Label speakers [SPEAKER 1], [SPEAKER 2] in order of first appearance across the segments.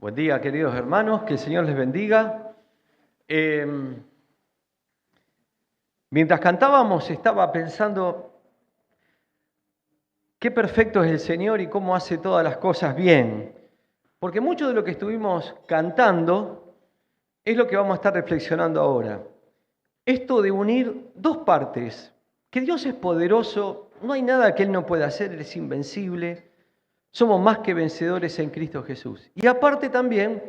[SPEAKER 1] Buen día, queridos hermanos, que el Señor les bendiga. Mientras cantábamos estaba pensando qué perfecto es el Señor y cómo hace todas las cosas bien. Porque mucho de lo que estuvimos cantando es lo que vamos a estar reflexionando ahora. Esto de unir dos partes, que Dios es poderoso, no hay nada que Él no pueda hacer, Él es invencible, somos más que vencedores en Cristo Jesús. Y aparte también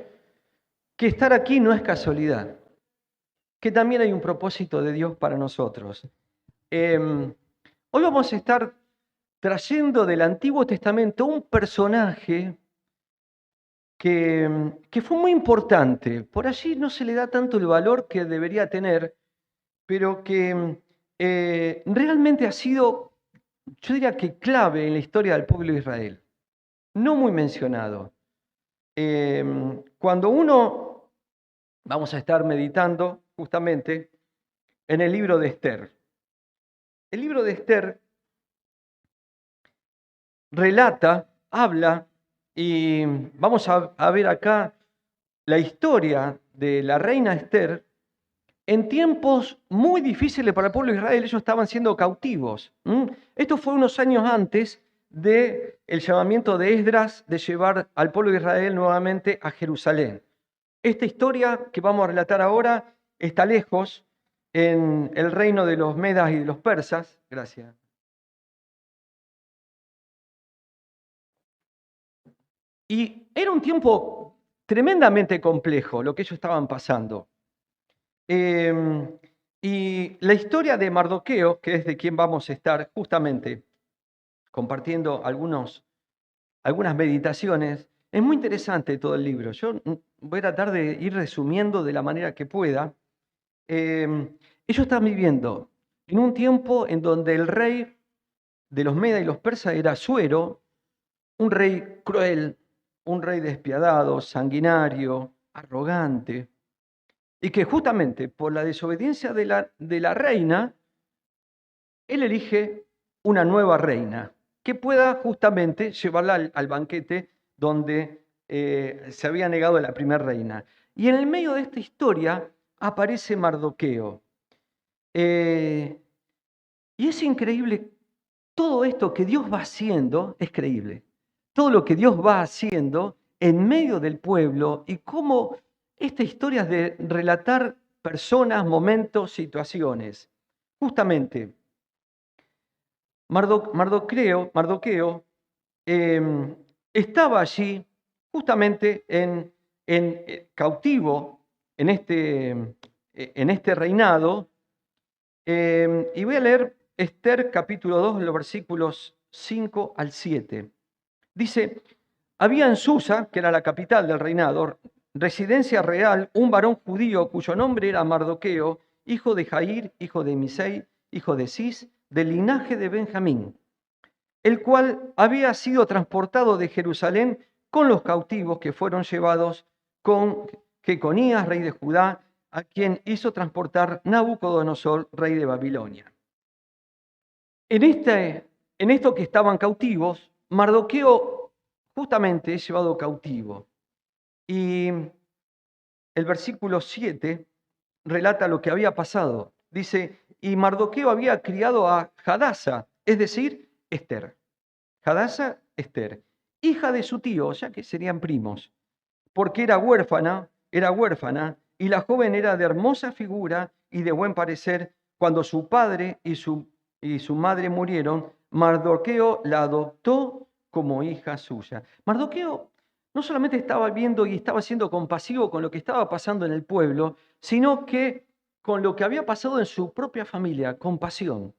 [SPEAKER 1] que estar aquí no es casualidad, que también hay un propósito de Dios para nosotros. Hoy vamos a estar trayendo del Antiguo Testamento un personaje que fue muy importante. Por allí no se le da tanto el valor que debería tener, pero que realmente ha sido, yo diría que clave en la historia del pueblo de Israel. No muy mencionado. Cuando uno, vamos a estar meditando justamente en el libro de Esther. El libro de Esther relata, habla, y vamos a ver acá la historia de la reina Esther en tiempos muy difíciles para el pueblo de Israel. Ellos estaban siendo cautivos. Esto fue unos años antes del llamamiento de Esdras de llevar al pueblo de Israel nuevamente a Jerusalén. Esta historia que vamos a relatar ahora está lejos en el reino de los medas y de los persas. Gracias. Y era un tiempo tremendamente complejo lo que ellos estaban pasando. Y la historia de Mardoqueo, que es de quien vamos a estar justamente compartiendo algunas meditaciones, es muy interesante todo el libro. Yo voy a tratar de ir resumiendo de la manera que pueda. Ellos están viviendo en un tiempo en donde el rey de los Medas y los persas era Asuero, un rey cruel, un rey despiadado, sanguinario, arrogante, y que justamente por la desobediencia de la reina, él elige una nueva reina que pueda justamente llevarla al banquete donde se había negado la primera reina. Y en el medio de esta historia aparece Mardoqueo. Y es increíble, todo esto que Dios va haciendo es creíble. Todo lo que Dios va haciendo en medio del pueblo y cómo esta historia es de relatar personas, momentos, situaciones. Justamente, Mardoqueo estaba allí justamente en cautivo en este reinado. Y voy a leer Esther capítulo 2, los versículos 5 al 7. Dice, había en Susa, que era la capital del reinado, residencia real, un varón judío cuyo nombre era Mardoqueo, hijo de Jair, hijo de Misei, hijo de Cis, del linaje de Benjamín, el cual había sido transportado de Jerusalén con los cautivos que fueron llevados con Jeconías, rey de Judá, a quien hizo transportar Nabucodonosor, rey de Babilonia. En esto que estaban cautivos, Mardoqueo justamente es llevado cautivo. Y el versículo 7 relata lo que había pasado. Dice, y Mardoqueo había criado a Hadasa, es decir, Esther. Hadasa, Esther, hija de su tío, ya que serían primos, porque era huérfana, y la joven era de hermosa figura y de buen parecer. Cuando su padre y su madre murieron, Mardoqueo la adoptó como hija suya. Mardoqueo no solamente estaba viendo y estaba siendo compasivo con lo que estaba pasando en el pueblo, sino que con lo que había pasado en su propia familia, compasión.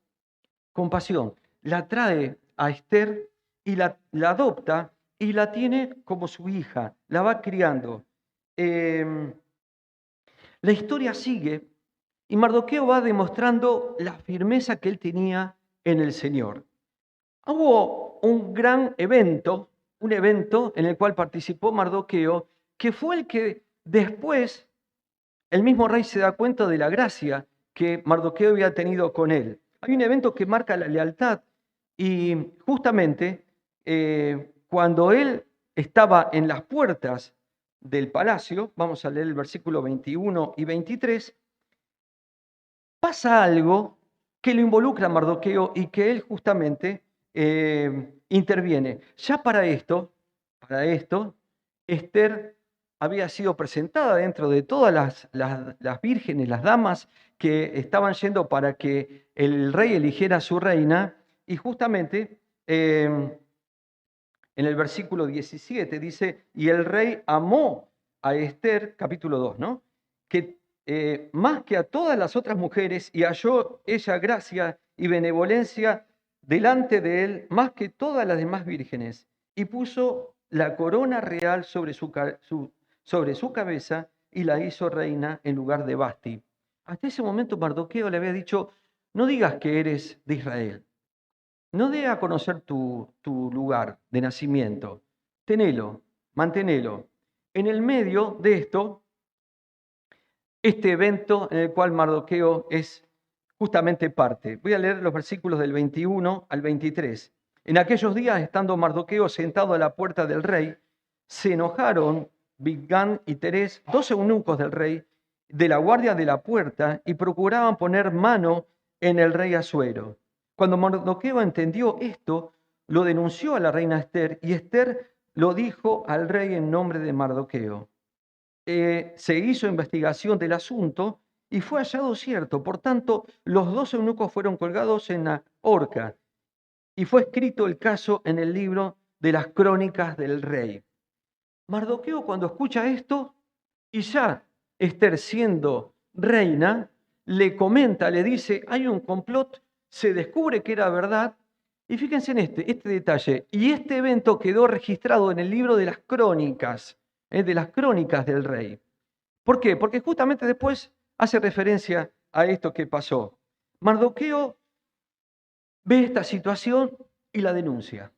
[SPEAKER 1] Compasión. La trae a Esther y la adopta y la tiene como su hija, la va criando. Eh, la historia sigue y Mardoqueo va demostrando la firmeza que él tenía en el Señor. Hubo un evento en el cual participó Mardoqueo, que fue el que después el mismo rey se da cuenta de la gracia que Mardoqueo había tenido con él. Hay un evento que marca la lealtad y justamente cuando él estaba en las puertas del palacio, vamos a leer el versículo 21 y 23, pasa algo que lo involucra a Mardoqueo y que él justamente interviene. Ya para esto, Esther había sido presentada dentro de todas las vírgenes, las damas que estaban yendo para que el rey eligiera a su reina, y justamente en el versículo 17 dice, y el rey amó a Esther, capítulo 2, ¿no? Que más que a todas las otras mujeres, y halló ella gracia y benevolencia delante de él, más que todas las demás vírgenes, y puso la corona real sobre su cabeza y la hizo reina en lugar de Basti. Hasta ese momento Mardoqueo le había dicho, no digas que eres de Israel. No dé a conocer tu lugar de nacimiento. Tenelo, mantenelo. En el medio de esto, este evento en el cual Mardoqueo es justamente parte. Voy a leer los versículos del 21 al 23. En aquellos días, estando Mardoqueo sentado a la puerta del rey, se enojaron Bigán y Teres, dos eunucos del rey, de la guardia de la puerta, y procuraban poner mano en el rey Asuero. Cuando Mardoqueo entendió esto, lo denunció a la reina Esther, y Esther lo dijo al rey en nombre de Mardoqueo. Se hizo investigación del asunto y fue hallado cierto. Por tanto, los dos eunucos fueron colgados en la horca y fue escrito el caso en el libro de las crónicas del rey. Mardoqueo, cuando escucha esto, y ya Esther siendo reina, le comenta, le dice, hay un complot, se descubre que era verdad, y fíjense en este detalle, y este evento quedó registrado en el libro de las crónicas del rey. ¿Por qué? Porque justamente después hace referencia a esto que pasó. Mardoqueo ve esta situación y la denuncia.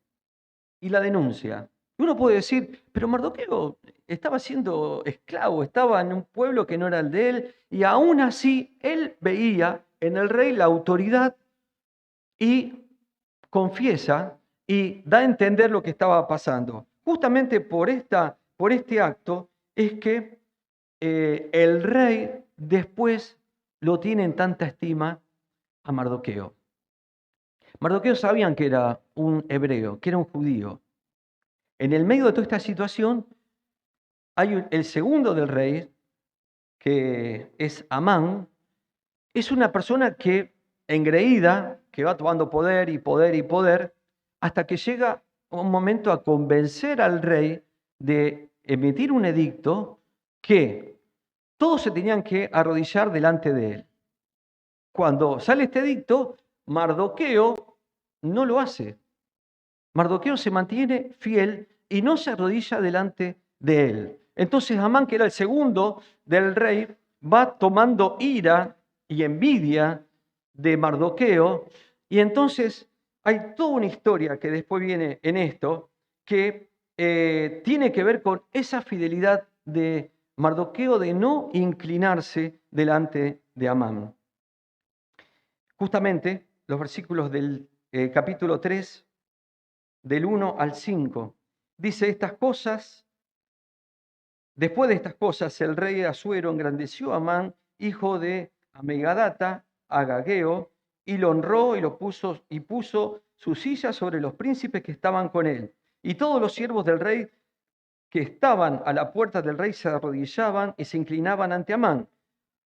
[SPEAKER 1] Y la denuncia. Y uno puede decir, pero Mardoqueo estaba siendo esclavo, estaba en un pueblo que no era el de él, y aún así él veía en el rey la autoridad y confiesa y da a entender lo que estaba pasando. Justamente por este acto es que el rey después lo tiene en tanta estima a Mardoqueo. Mardoqueo sabían que era un hebreo, que era un judío. En el medio de toda esta situación hay el segundo del rey, que es Amán, es una persona que engreída, que va tomando poder y poder y poder, hasta que llega un momento a convencer al rey de emitir un edicto que todos se tenían que arrodillar delante de él. Cuando sale este edicto, Mardoqueo no lo hace. Mardoqueo se mantiene fiel y no se arrodilla delante de él. Entonces Amán, que era el segundo del rey, va tomando ira y envidia de Mardoqueo, y entonces hay toda una historia que después viene en esto, que tiene que ver con esa fidelidad de Mardoqueo de no inclinarse delante de Amán. Justamente los versículos del capítulo 3, del 1 al 5, dice estas cosas. Después de estas cosas, el rey Asuero engrandeció a Amán, hijo de Amegadata, Agageo, y lo honró y puso su silla sobre los príncipes que estaban con él. Y todos los siervos del rey que estaban a la puerta del rey se arrodillaban y se inclinaban ante Amán,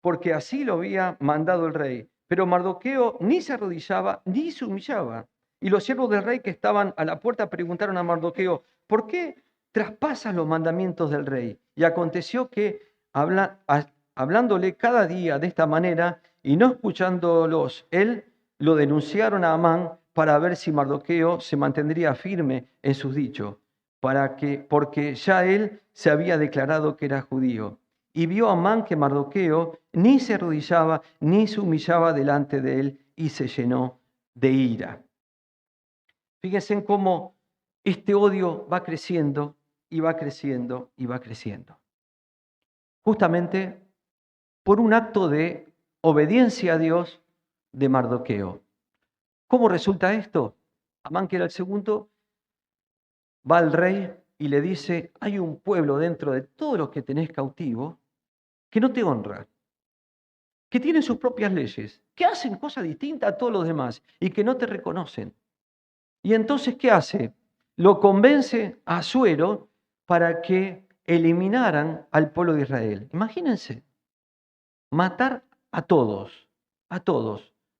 [SPEAKER 1] porque así lo había mandado el rey. Pero Mardoqueo ni se arrodillaba ni se humillaba. Y los siervos del rey que estaban a la puerta preguntaron a Mardoqueo, ¿por qué traspasas los mandamientos del rey? Y aconteció que hablándole cada día de esta manera y no escuchándolos, él lo denunciaron a Amán para ver si Mardoqueo se mantendría firme en sus dichos, porque ya él se había declarado que era judío. Y vio Amán que Mardoqueo ni se arrodillaba ni se humillaba delante de él, y se llenó de ira. Fíjense en cómo este odio va creciendo y va creciendo y va creciendo. Justamente por un acto de obediencia a Dios de Mardoqueo. ¿Cómo resulta esto? Amán, que era el segundo, va al rey y le dice, hay un pueblo dentro de todos los que tenés cautivo que no te honra, que tienen sus propias leyes, que hacen cosas distintas a todos los demás y que no te reconocen. Y entonces, ¿qué hace? Lo convence a Asuero para que eliminaran al pueblo de Israel. Imagínense, matar a todos,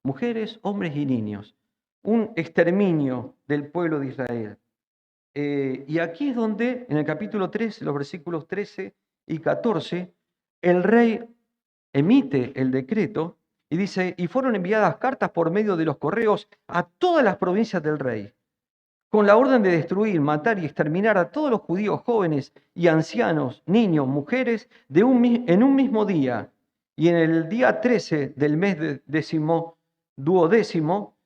[SPEAKER 1] mujeres, hombres y niños. Un exterminio del pueblo de Israel. Y aquí es donde, en el capítulo 3, los versículos 13 y 14, el rey emite el decreto y dice, y fueron enviadas cartas por medio de los correos a todas las provincias del rey, con la orden de destruir, matar y exterminar a todos los judíos jóvenes y ancianos, niños, mujeres, en un mismo día. Y en el día 13 del mes duodécimo,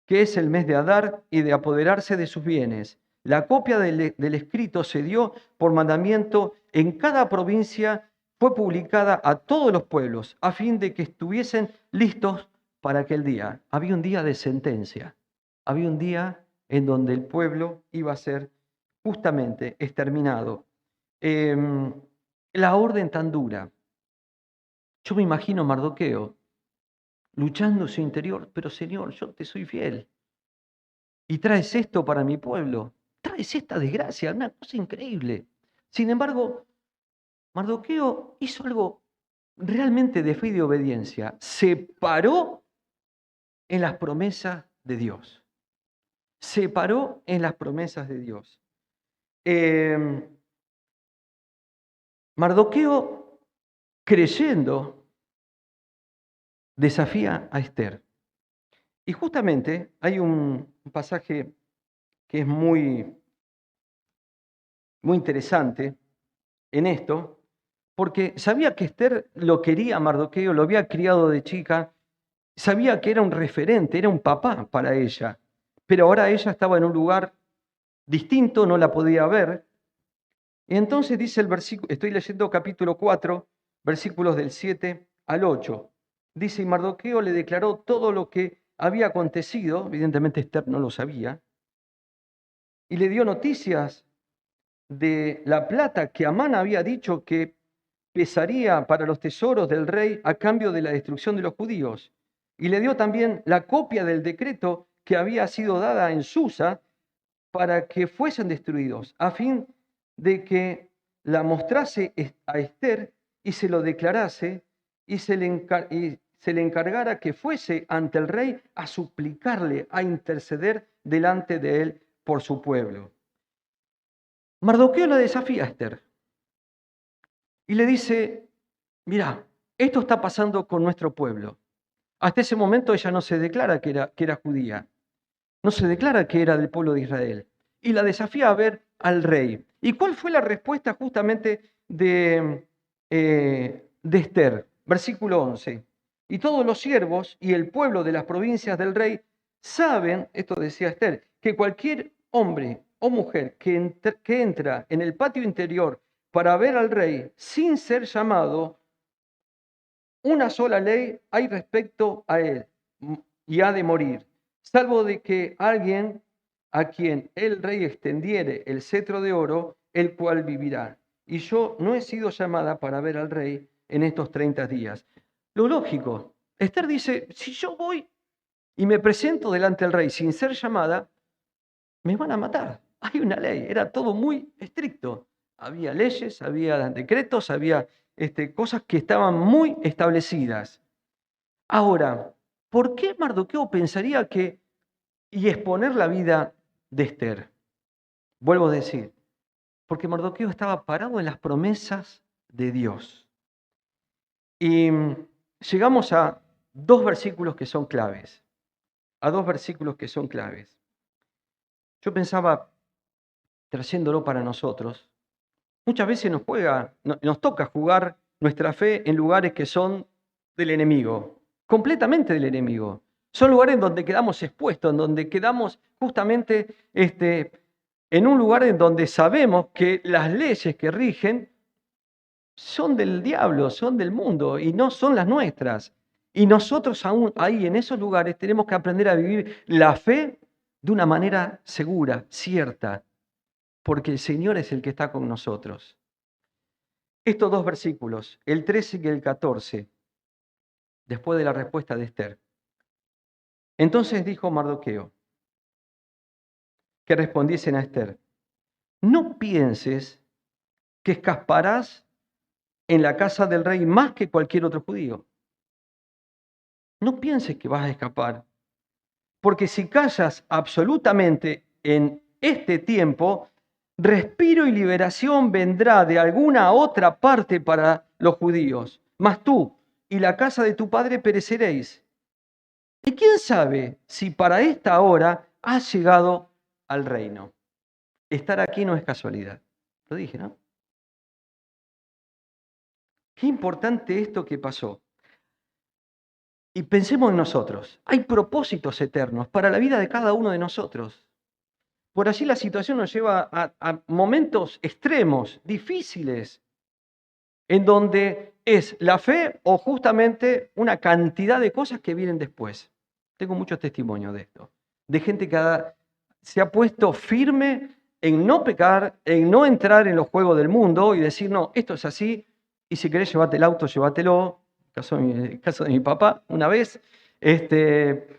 [SPEAKER 1] que es el mes de Adar, y de apoderarse de sus bienes. La copia del escrito se dio por mandamiento en cada provincia, fue publicada a todos los pueblos, a fin de que estuviesen listos para aquel día. Había un día de sentencia, había un día en donde el pueblo iba a ser justamente exterminado. La orden tan dura. Yo me imagino a Mardoqueo luchando en su interior, pero Señor, yo te soy fiel. Y traes esto para mi pueblo, traes esta desgracia, una cosa increíble. Sin embargo, Mardoqueo hizo algo realmente de fe y de obediencia. Se paró en las promesas de Dios. Se paró en las promesas de Dios. Mardoqueo, creyendo, desafía a Esther. Y justamente hay un pasaje que es muy interesante en esto, porque sabía que Esther lo quería a Mardoqueo, lo había criado de chica, sabía que era un referente, era un papá para ella, pero ahora ella estaba en un lugar distinto, no la podía ver. Y entonces dice el versículo, estoy leyendo capítulo 4, versículos del 7 al 8. Dice, y Mardoqueo le declaró todo lo que había acontecido, evidentemente Esther no lo sabía, y le dio noticias de la plata que Amán había dicho que pesaría para los tesoros del rey a cambio de la destrucción de los judíos. Y le dio también la copia del decreto que había sido dada en Susa para que fuesen destruidos, a fin de que la mostrase a Esther y se lo declarase y se le encargara que fuese ante el rey a suplicarle, a interceder delante de él por su pueblo. Mardoqueo la desafía a Esther y le dice, mira, esto está pasando con nuestro pueblo. Hasta ese momento ella no se declara que era judía, no se declara que era del pueblo de Israel. Y la desafía a ver al rey. ¿Y cuál fue la respuesta justamente de Esther? Versículo 11. Y todos los siervos y el pueblo de las provincias del rey saben, esto decía Esther, que cualquier hombre o mujer que entra en el patio interior para ver al rey sin ser llamado, una sola ley hay respecto a él y ha de morir, salvo de que alguien a quien el rey extendiere el cetro de oro, el cual vivirá. Y yo no he sido llamada para ver al rey en estos 30 días. Lo lógico, Esther dice, si yo voy y me presento delante del rey sin ser llamada, me van a matar. Hay una ley, era todo muy estricto. Había leyes, había decretos, había cosas que estaban muy establecidas. Ahora, ¿por qué Mardoqueo pensaría que y exponer la vida de Esther? Vuelvo a decir, porque Mardoqueo estaba parado en las promesas de Dios. Y llegamos a dos versículos que son claves. A dos versículos que son claves. Yo pensaba, trayéndolo para nosotros, muchas veces nos toca jugar nuestra fe en lugares que son del enemigo, completamente del enemigo. Son lugares donde quedamos expuestos, en donde quedamos justamente en un lugar en donde sabemos que las leyes que rigen son del diablo, son del mundo y no son las nuestras. Y nosotros aún ahí en esos lugares tenemos que aprender a vivir la fe de una manera segura, cierta. porque el Señor es el que está con nosotros. Estos dos versículos, el 13 y el 14, después de la respuesta de Esther. Entonces dijo Mardoqueo, que respondiesen a Esther, no pienses que escaparás en la casa del rey más que cualquier otro judío. No pienses que vas a escapar, porque si callas absolutamente en este tiempo, respiro y liberación vendrá de alguna otra parte para los judíos, mas tú y la casa de tu padre pereceréis. Y quién sabe si para esta hora has llegado al reino. Estar aquí no es casualidad. Lo dije, ¿no? Qué importante esto que pasó. Y pensemos en nosotros. Hay propósitos eternos para la vida de cada uno de nosotros. Por allí la situación nos lleva a momentos extremos, difíciles, en donde es la fe o justamente una cantidad de cosas que vienen después. Tengo muchos testimonios de esto, de gente que se ha puesto firme en no pecar, en no entrar en los juegos del mundo y decir, no, esto es así, y si querés llevarte el auto, llévatelo. Caso de mi papá, una vez,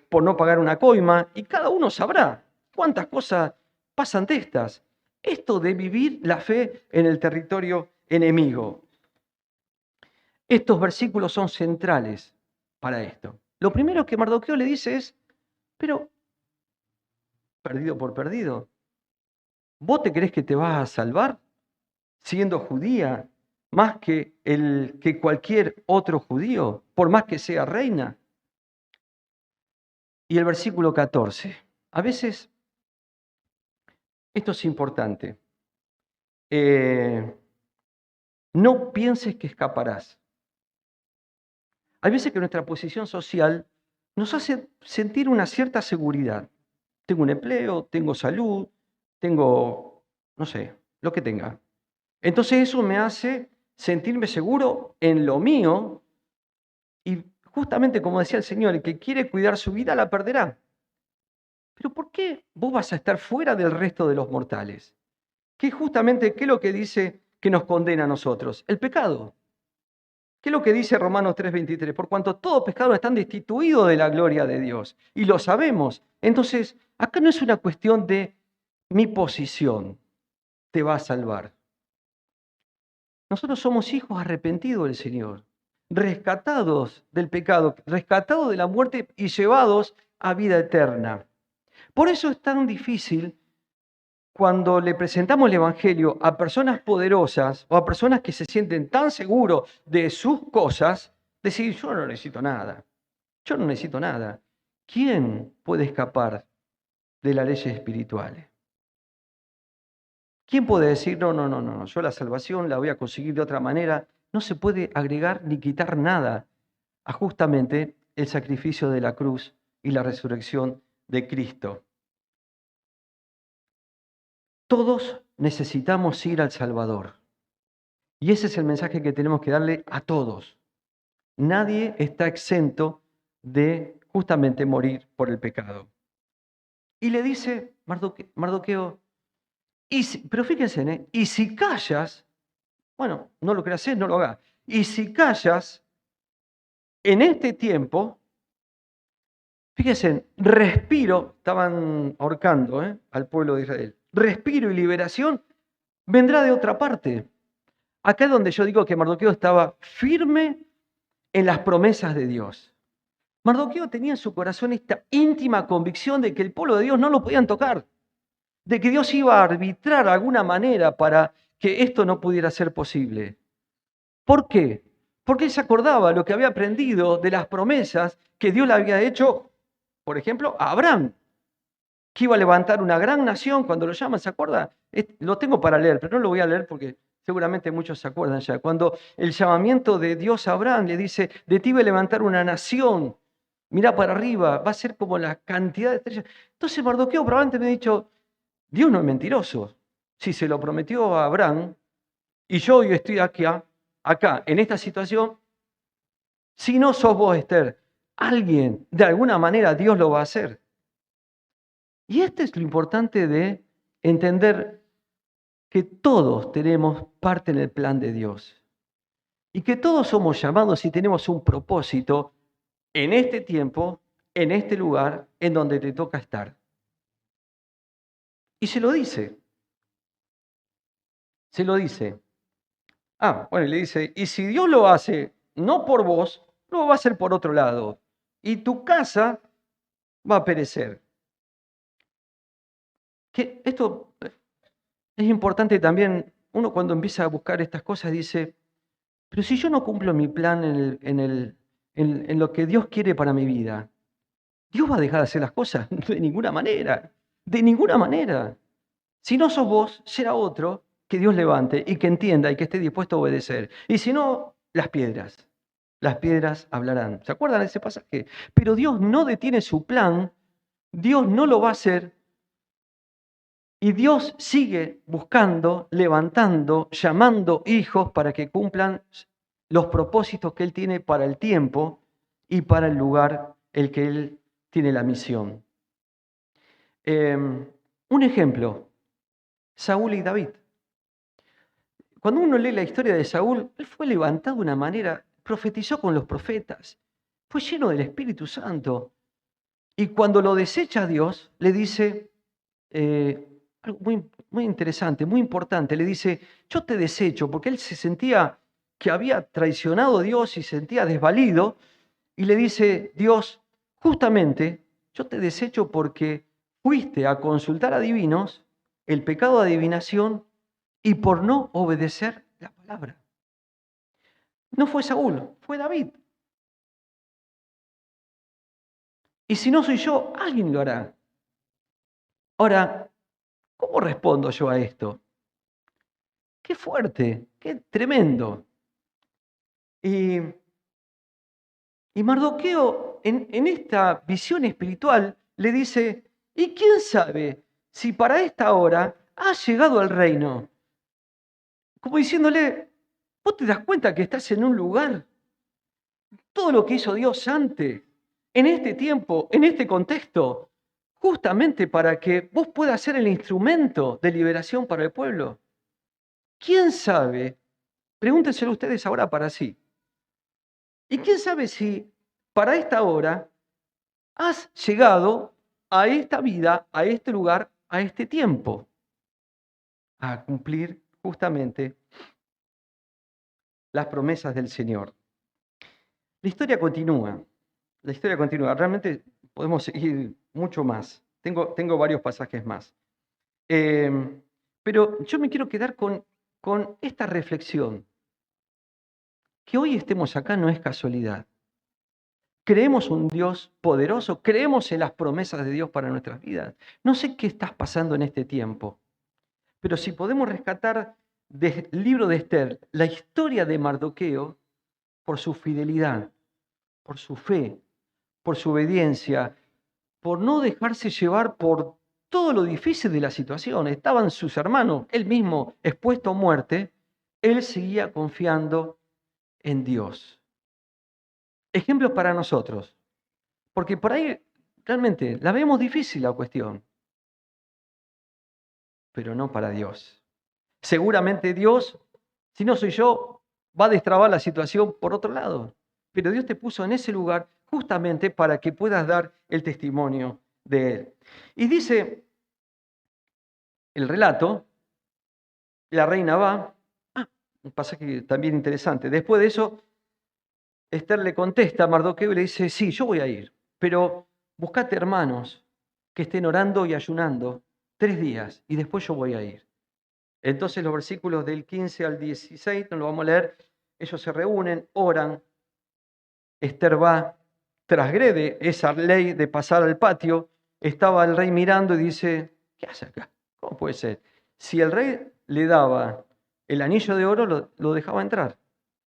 [SPEAKER 1] por no pagar una coima, y cada uno sabrá cuántas cosas pasan de estas. Esto de vivir la fe en el territorio enemigo. Estos versículos son centrales para esto. Lo primero que Mardoqueo le dice es, pero, perdido por perdido, ¿vos te creés que te vas a salvar siendo judía más que cualquier otro judío, por más que sea reina? Y el versículo 14. A veces, esto es importante, no pienses que escaparás. Hay veces que nuestra posición social nos hace sentir una cierta seguridad. Tengo un empleo, tengo salud, tengo, no sé, lo que tenga. Entonces eso me hace sentirme seguro en lo mío y justamente como decía el Señor, el que quiere cuidar su vida la perderá. Pero ¿por qué vos vas a estar fuera del resto de los mortales? ¿Qué es lo que dice que nos condena a nosotros? El pecado. ¿Qué es lo que dice Romanos 3:23? Por cuanto todo pecado están destituidos de la gloria de Dios. Y lo sabemos. Entonces, acá no es una cuestión de mi posición te va a salvar. Nosotros somos hijos arrepentidos del Señor, rescatados del pecado, rescatados de la muerte y llevados a vida eterna. Por eso es tan difícil cuando le presentamos el Evangelio a personas poderosas o a personas que se sienten tan seguros de sus cosas, decir, yo no necesito nada, yo no necesito nada. ¿Quién puede escapar de las leyes espirituales? ¿Quién puede decir, no, yo la salvación la voy a conseguir de otra manera? No se puede agregar ni quitar nada a justamente el sacrificio de la cruz y la resurrección de Cristo. Todos necesitamos ir al Salvador. Y ese es el mensaje que tenemos que darle a todos. Nadie está exento de justamente morir por el pecado. Y le dice Mardoqueo, pero fíjense, y si callas, bueno, no lo quieras hacer, no lo hagas. Y si callas en este tiempo, fíjense, respiro, estaban ahorcando al pueblo de Israel, respiro y liberación vendrá de otra parte. Acá es donde yo digo que Mardoqueo estaba firme en las promesas de Dios. Mardoqueo tenía en su corazón esta íntima convicción de que el pueblo de Dios no lo podían tocar, de que Dios iba a arbitrar alguna manera para que esto no pudiera ser posible. ¿Por qué? Porque él se acordaba lo que había aprendido de las promesas que Dios le había hecho, por ejemplo, a Abraham, que iba a levantar una gran nación cuando lo llaman, ¿se acuerda? Lo tengo para leer, pero no lo voy a leer porque seguramente muchos se acuerdan ya. Cuando el llamamiento de Dios a Abraham le dice, de ti voy a levantar una nación, mirá para arriba, va a ser como la cantidad de estrellas. Entonces Mardoqueo probablemente me ha dicho, Dios no es mentiroso. Si se lo prometió a Abraham y yo hoy estoy acá, en esta situación, si no sos vos, Esther, alguien, de alguna manera Dios lo va a hacer. Y este es lo importante de entender que todos tenemos parte en el plan de Dios y que todos somos llamados y tenemos un propósito en este tiempo, en este lugar, en donde te toca estar. Y se lo dice, se lo dice. Bueno, y le dice, y si Dios lo hace no por vos, lo va a hacer por otro lado. Y tu casa va a perecer. Que esto es importante también, uno cuando empieza a buscar estas cosas dice, pero si yo no cumplo mi plan en lo que Dios quiere para mi vida, ¿Dios va a dejar de hacer las cosas? De ninguna manera, de ninguna manera. Si no sos vos, será otro que Dios levante y que entienda y que esté dispuesto a obedecer. Y si no, las piedras hablarán. ¿Se acuerdan de ese pasaje? Pero Dios no detiene su plan, Dios no lo va a hacer y Dios sigue buscando, levantando, llamando hijos para que cumplan los propósitos que Él tiene para el tiempo y para el lugar el que Él tiene la misión. Un ejemplo, Saúl y David. Cuando uno lee la historia de Saúl, él fue levantado de una manera, profetizó con los profetas, fue lleno del Espíritu Santo. Y cuando lo desecha Dios, le dice algo muy interesante, muy importante. Le dice, yo te desecho, porque él se sentía que había traicionado a Dios y se sentía desvalido. Y le dice, Dios, justamente yo te desecho porque fuiste a consultar a divinos el pecado de adivinación y por no obedecer la palabra. No fue Saúl, fue David. Y si no soy yo, alguien lo hará. Ahora, ¿cómo respondo yo a esto? Qué fuerte, qué tremendo. Y, y Mardoqueo, en esta visión espiritual, le dice, ¿y quién sabe si para esta hora ha llegado el reino? Como diciéndole, ¿vos te das cuenta que estás en un lugar? Todo lo que hizo Dios antes, en este tiempo, en este contexto, justamente para que vos puedas ser el instrumento de liberación para el pueblo. ¿Quién sabe? Pregúntenselo ustedes ahora para sí. ¿Y quién sabe si para esta hora has llegado a esta vida, a este lugar, a este tiempo, a cumplir justamente las promesas del Señor? La historia continúa. La historia continúa. Realmente podemos seguir mucho más. Tengo varios pasajes más. Pero yo me quiero quedar con esta reflexión. Que hoy estemos acá no es casualidad. Creemos un Dios poderoso, creemos en las promesas de Dios para nuestras vidas. No sé qué estás pasando en este tiempo, pero si podemos rescatar del libro de Esther la historia de Mardoqueo por su fidelidad, por su fe, por su obediencia, por no dejarse llevar por todo lo difícil de la situación. Estaban sus hermanos, él mismo expuesto a muerte, él seguía confiando en Dios. Ejemplos para nosotros, porque por ahí realmente la vemos difícil la cuestión, pero no para Dios. Seguramente Dios, si no soy yo, va a destrabar la situación por otro lado, pero Dios te puso en ese lugar justamente para que puedas dar el testimonio de Él. Y dice el relato, la reina va, un pasaje también interesante, después de eso, Esther le contesta a Mardoqueo y le dice, sí, yo voy a ir, pero buscate hermanos que estén orando y ayunando 3 días y después yo voy a ir. Entonces los versículos del 15 al 16, no lo vamos a leer, ellos se reúnen, oran, Esther va, transgrede esa ley de pasar al patio, estaba el rey mirando y dice, ¿qué hace acá? ¿Cómo puede ser? Si el rey le daba el anillo de oro, lo dejaba entrar.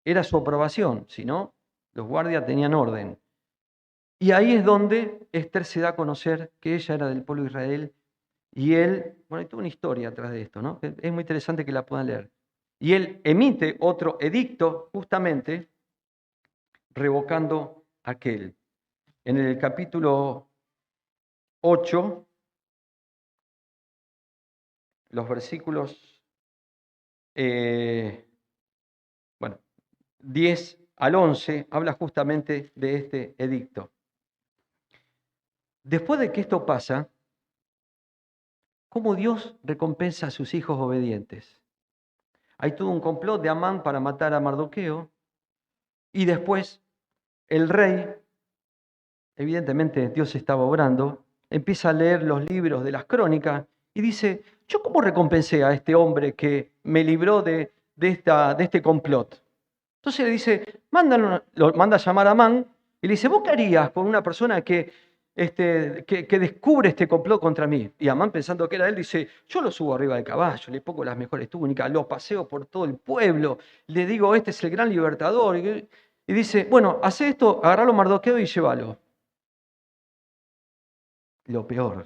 [SPEAKER 1] Era su aprobación, si no, los guardias tenían orden. Y ahí es donde Esther se da a conocer que ella era del pueblo de Israel y él, bueno, hay toda una historia atrás de esto, ¿no? Es muy interesante que la puedan leer. Y él emite otro edicto justamente revocando aquel. En el capítulo 8, los versículos bueno, 10 al 11, habla justamente de este edicto. Después de que esto pasa, ¿cómo Dios recompensa a sus hijos obedientes? Hay todo un complot de Amán para matar a Mardoqueo, y después el rey, evidentemente Dios estaba obrando, empieza a leer los libros de las crónicas y dice, ¿yo cómo recompensé a este hombre que me libró de este complot? Entonces le dice, lo manda a llamar a Amán y le dice, ¿vos qué harías con una persona que descubre este complot contra mí? Y Amán, pensando que era él, dice, yo lo subo arriba del caballo, le pongo las mejores túnicas, lo paseo por todo el pueblo, le digo, este es el gran libertador. Y dice, bueno, hace esto, agarralo Mardoqueo y llévalo. Lo peor.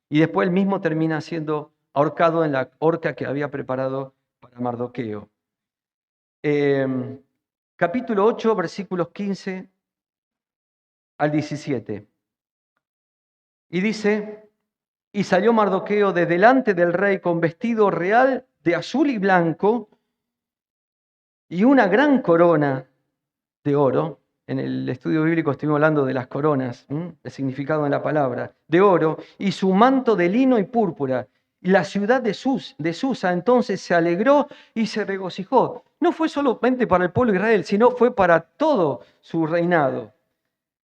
[SPEAKER 1] Y después él mismo termina siendo ahorcado en la horca que había preparado para Mardoqueo. Capítulo 8, versículos 15 al 17. Y dice, y salió Mardoqueo de delante del rey con vestido real de azul y blanco y una gran corona de oro. En el estudio bíblico estuvimos hablando de las coronas, el significado de la palabra, de oro, y su manto de lino y púrpura. Y la ciudad de Susa entonces se alegró y se regocijó. No fue solamente para el pueblo de Israel, sino fue para todo su reinado.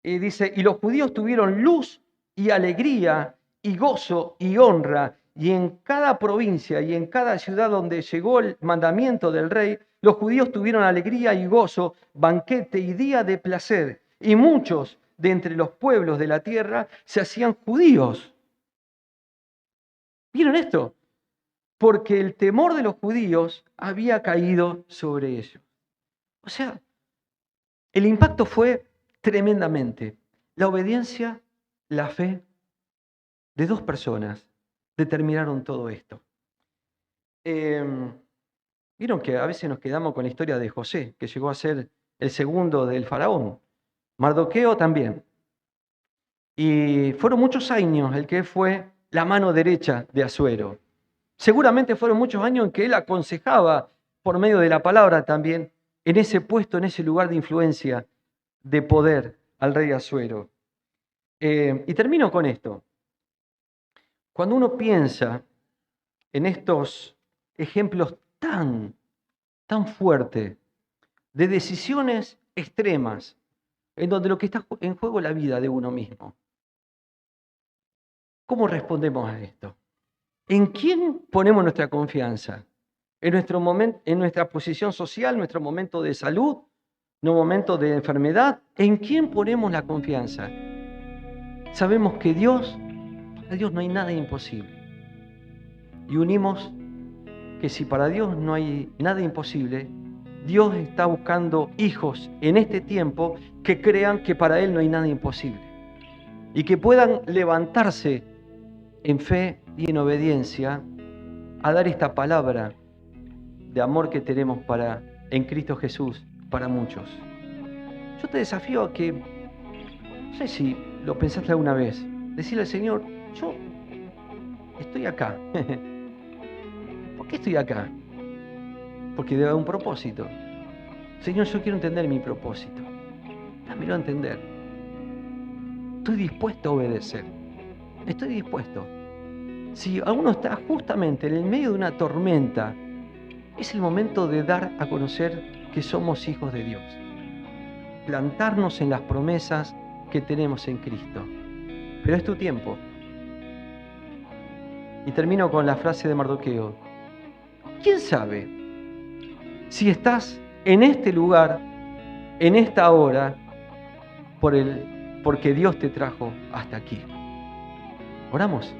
[SPEAKER 1] Y dice, y los judíos tuvieron luz y alegría y gozo y honra, y en cada provincia y en cada ciudad donde llegó el mandamiento del rey, los judíos tuvieron alegría y gozo, banquete y día de placer, y muchos de entre los pueblos de la tierra se hacían judíos. ¿Vieron esto? Porque el temor de los judíos había caído sobre ellos. O sea, el impacto fue tremendamente. La obediencia, la fe de dos personas determinaron todo esto. Vieron que a veces nos quedamos con la historia de José, que llegó a ser el segundo del faraón. Mardoqueo también. Y fueron muchos años el que fue la mano derecha de Asuero. Seguramente fueron muchos años en que él aconsejaba por medio de la palabra también en ese puesto, en ese lugar de influencia, de poder al rey Asuero. Y termino con esto. Cuando uno piensa en estos ejemplos tan fuertes de decisiones extremas, en donde lo que está en juego es la vida de uno mismo, ¿cómo respondemos a esto? ¿En quién ponemos nuestra confianza? ¿En nuestra posición social, nuestro momento de salud, nuestro momento de enfermedad? ¿En quién ponemos la confianza? Sabemos que para Dios no hay nada imposible. Y unimos que si para Dios no hay nada imposible, Dios está buscando hijos en este tiempo que crean que para Él no hay nada imposible. Y que puedan levantarse en fe y en obediencia a dar esta palabra de amor que tenemos en Cristo Jesús para muchos. Yo te desafío a que, no sé si lo pensaste alguna vez, decirle al Señor, yo estoy acá. ¿Por qué estoy acá? Porque debe haber un propósito. Señor, yo quiero entender mi propósito. Dámelo a entender. Estoy dispuesto a obedecer. Estoy dispuesto. Si alguno está justamente en el medio de una tormenta, es el momento de dar a conocer que somos hijos de Dios. Plantarnos en las promesas que tenemos en Cristo. Pero es tu tiempo. Y termino con la frase de Mardoqueo. ¿Quién sabe si estás en este lugar, en esta hora, porque Dios te trajo hasta aquí? Oramos.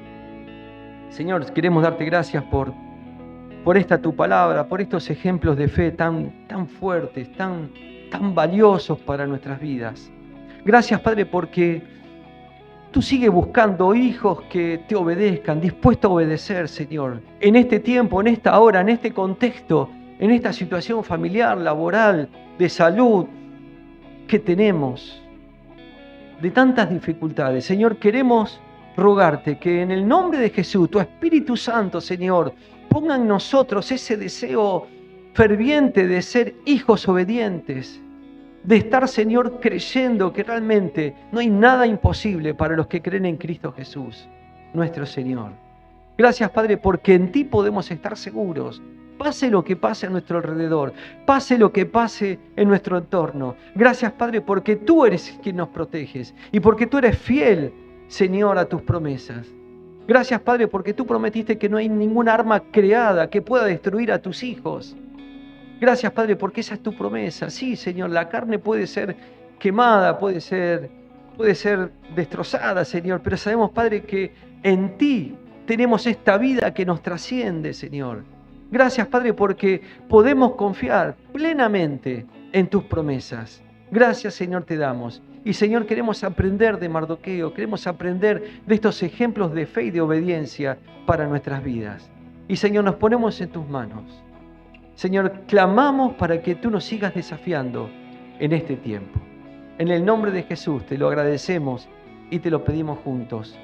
[SPEAKER 1] Señor, queremos darte gracias por esta tu palabra, por estos ejemplos de fe tan fuertes, tan valiosos para nuestras vidas. Gracias, Padre, porque tú sigues buscando hijos que te obedezcan, dispuestos a obedecer, Señor. En este tiempo, en esta hora, en este contexto, en esta situación familiar, laboral, de salud que tenemos, de tantas dificultades. Señor, queremos rogarte que en el nombre de Jesús, tu Espíritu Santo, Señor, ponga en nosotros ese deseo ferviente de ser hijos obedientes, de estar, Señor, creyendo que realmente no hay nada imposible para los que creen en Cristo Jesús, nuestro Señor. Gracias, Padre, porque en ti podemos estar seguros. Pase lo que pase a nuestro alrededor, pase lo que pase en nuestro entorno. Gracias, Padre, porque tú eres quien nos proteges y porque tú eres fiel, Señor, a tus promesas. Gracias, Padre, porque tú prometiste que no hay ninguna arma creada que pueda destruir a tus hijos. Gracias, Padre, porque esa es tu promesa. Sí, Señor, la carne puede ser quemada, puede ser destrozada, Señor, pero sabemos, Padre, que en ti tenemos esta vida que nos trasciende, Señor. Gracias, Padre, porque podemos confiar plenamente en tus promesas. Gracias, Señor, te damos. Y, Señor, queremos aprender de Mardoqueo, queremos aprender de estos ejemplos de fe y de obediencia para nuestras vidas. Y, Señor, nos ponemos en tus manos. Señor, clamamos para que tú nos sigas desafiando en este tiempo. En el nombre de Jesús te lo agradecemos y te lo pedimos juntos.